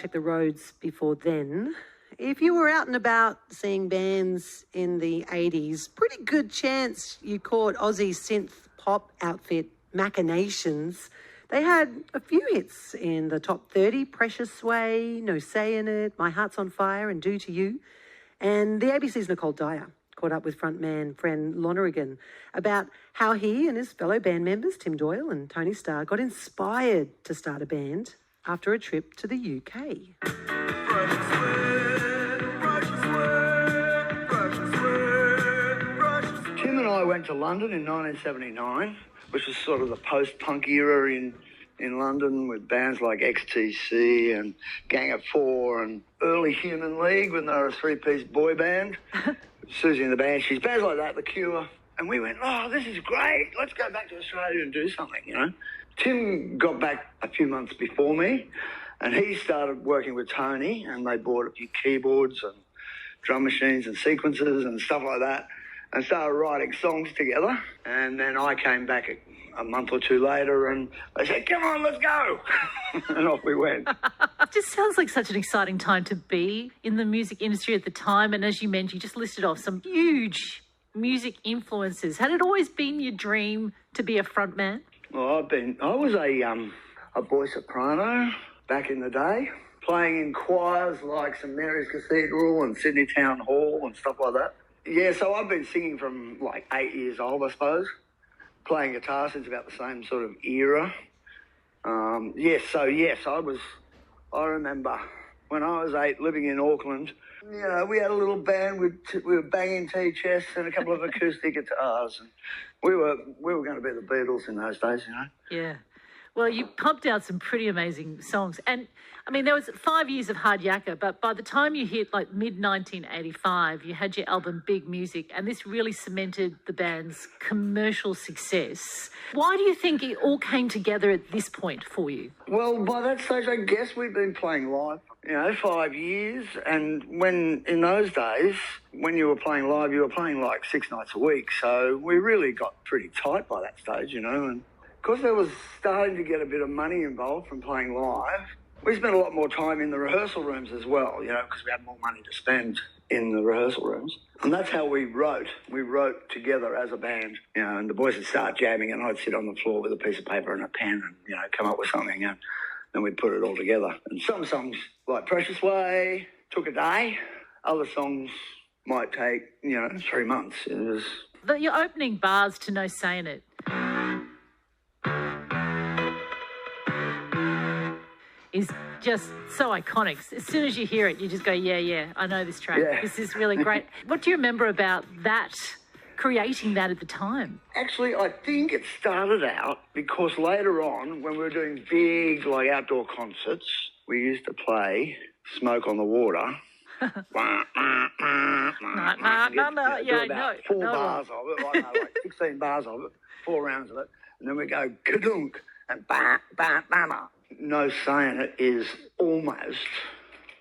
Check the roads before then. If you were out and about seeing bands in the 80s, pretty good chance you caught Aussie synth pop outfit Machinations. They had a few hits in the top 30, Precious Sway, No Say in It, My Heart's on Fire and Do To You. And the ABC's Nicole Dyer caught up with frontman friend Lonergan about how he and his fellow band members, Tim Doyle and Tony Starr, got inspired to start a band after a trip to the UK. Tim and I went to London in 1979, which was sort of the post-punk era in London, with bands like XTC and Gang of Four and early Human League when they were a three-piece boy band. Susie and the Banshees, bands like that, The Cure. And we went, oh, this is great. Let's go back to Australia and do something, you know. Tim got back a few months before me, and he started working with Tony, and they bought a few keyboards and drum machines and sequencers and stuff like that, and started writing songs together. And then I came back a month or two later, and they said, come on, let's go. And off we went. It just sounds like such an exciting time to be in the music industry at the time. And as you mentioned, you just listed off some huge music influences. Had it always been your dream to be a frontman? Well, I was a boy soprano back in the day, playing in choirs like St Mary's Cathedral and Sydney Town Hall and stuff like that. Yeah, so I've been singing from like 8 years old, I suppose. Playing guitar since about the same sort of era. I remember when I was 8 living in Auckland, you know, we had a little band, we were banging tea chests and a couple of acoustic guitars. And we were going to be the Beatles in those days, you know. Yeah. Well, you pumped out some pretty amazing songs. And, I mean, there was 5 years of hard yakka, but by the time you hit, like, mid-1985, you had your album Big Music, and this really cemented the band's commercial success. Why do you think it all came together at this point for you? Well, by that stage, I guess we'd been playing live, 5 years. And when, in those days, when you were playing live, you were playing like 6 nights a week. So we really got pretty tight by that stage, and because there was starting to get a bit of money involved from playing live, we spent a lot more time in the rehearsal rooms as well, because we had more money to spend in the rehearsal rooms. And that's how we wrote. We wrote together as a band, and the boys would start jamming and I'd sit on the floor with a piece of paper and a pen and, come up with something, and then we'd put it all together. And some songs, like Precious Way, took a day. Other songs might take, 3 months. It was... Your opening bars to No Say in It. Is just so iconic. As soon as you hear it, you just go, yeah, I know this track. Yeah. This is really great. What do you remember about that, creating that at the time? Actually, I think it started out because later on, when we were doing big, outdoor concerts, we used to play Smoke on the Water. No. Yeah, about 4 bars of it, like 16 bars of it, 4 rounds of it, and then we go kadunk and ba ba ba ba. No Saying It is almost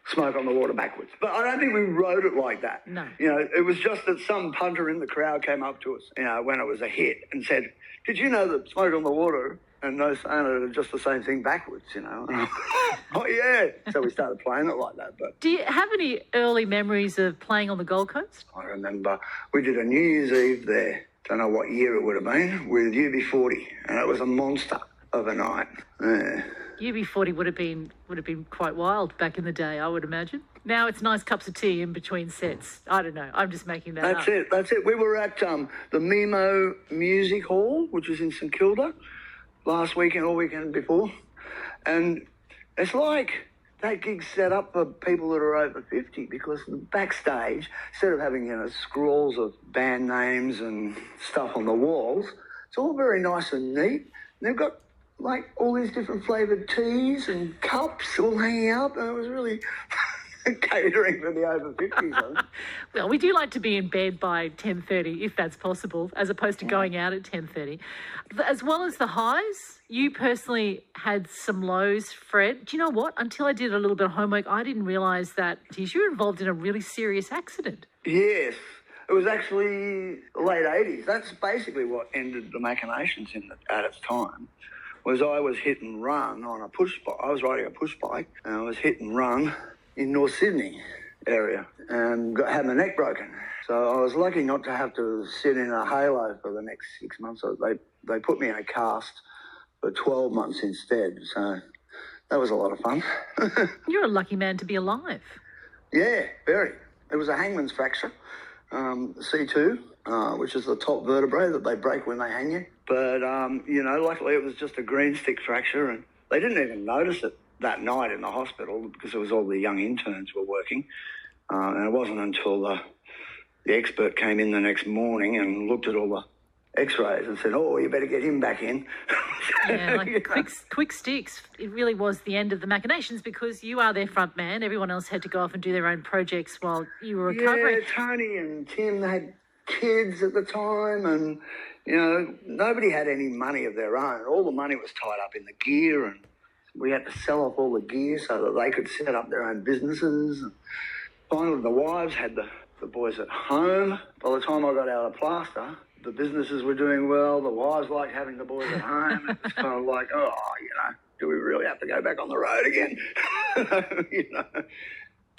Smoke on the Water backwards. But I don't think we wrote it like that. No. It was just that some punter in the crowd came up to us, when it was a hit and said, did you know that Smoke on the Water and No Saying It are just the same thing backwards, Oh, yeah. So we started playing it like that. But do you have any early memories of playing on the Gold Coast? I remember we did a New Year's Eve there. Don't know what year it would have been, with UB40, and it was a monster of a night. Yeah. UB40 would have been quite wild back in the day, I would imagine. Now it's nice cups of tea in between sets. I don't know. I'm just making that up. That's it. We were at the Mimo Music Hall, which is in St Kilda, last weekend or weekend before. And it's like that gig's set up for people that are over 50, because the backstage, instead of having, scrawls of band names and stuff on the walls, it's all very nice and neat. And they've got all these different flavoured teas and cups all hanging up, and it was really catering for the over 50s. Well, we do like to be in bed by 10:30, if that's possible, as opposed to going out at 10:30. As well as the highs, you personally had some lows, Fred. Do you know what? Until I did a little bit of homework, I didn't realise that you were involved in a really serious accident. Yes. It was actually the late 80s. That's basically what ended the Machinations at its time. was I was hit and run on a push bike. I was riding a push bike and I was hit and run in North Sydney area and had my neck broken. So I was lucky not to have to sit in a halo for the next 6 months. So they put me in a cast for 12 months instead. So that was a lot of fun. You're a lucky man to be alive. Yeah, very. It was a hangman's fracture, C2, which is the top vertebrae that they break when they hang you. But, luckily it was just a green stick fracture, and they didn't even notice it that night in the hospital because it was all the young interns were working. And it wasn't until the expert came in the next morning and looked at all the x-rays and said, oh, you better get him back in. Yeah, like quick sticks. It really was the end of the Machinations because you are their front man. Everyone else had to go off and do their own projects while you were recovering. Yeah, Tony and Tim had kids at the time and, nobody had any money of their own. All the money was tied up in the gear and we had to sell off all the gear so that they could set up their own businesses. And finally, the wives had the boys at home. By the time I got out of plaster, the businesses were doing well. The wives liked having the boys at home. It was kind of like, do we really have to go back on the road again?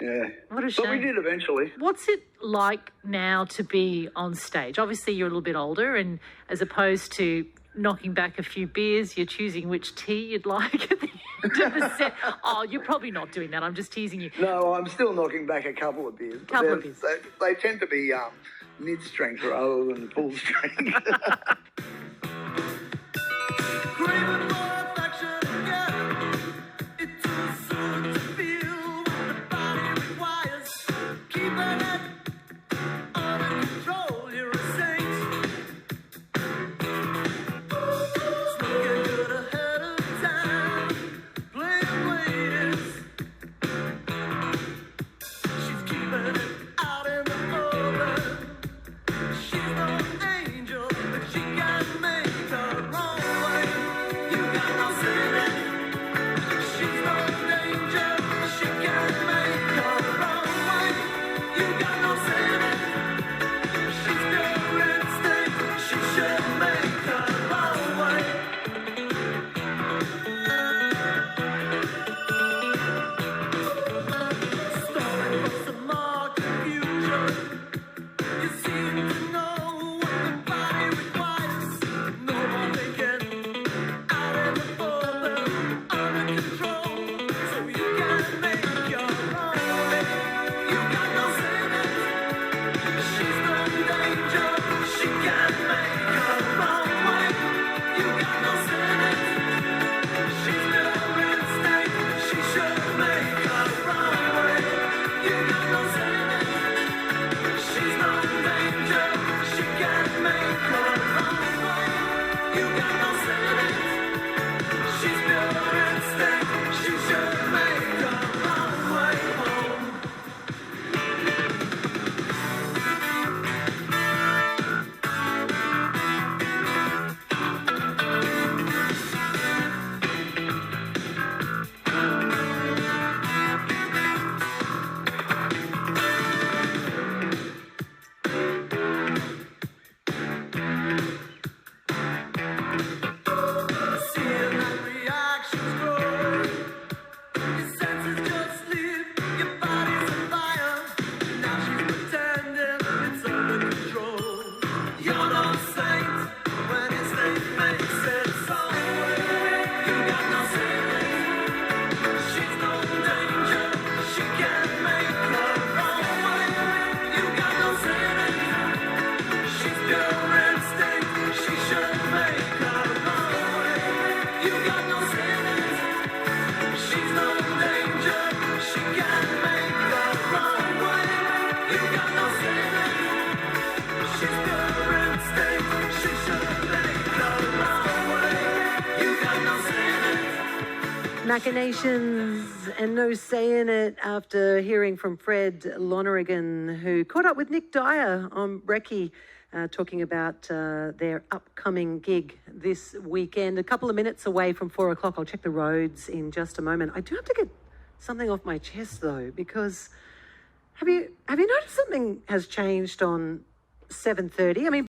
Yeah. What a shame. But we did eventually. What's it like now to be on stage? Obviously, you're a little bit older, and as opposed to knocking back a few beers, you're choosing which tea you'd like at the end of the set. Oh, you're probably not doing that. I'm just teasing you. No, I'm still knocking back a couple of beers. They tend to be mid-strength rather than full strength. Machinations and no say in it after hearing from Fred Lonergan, who caught up with Nick Dyer on Brekkie, talking about their upcoming gig this weekend. A couple of minutes away from 4 o'clock. I'll check the roads in just a moment. I do have to get something off my chest though, because have you noticed something has changed on 7:30? I mean,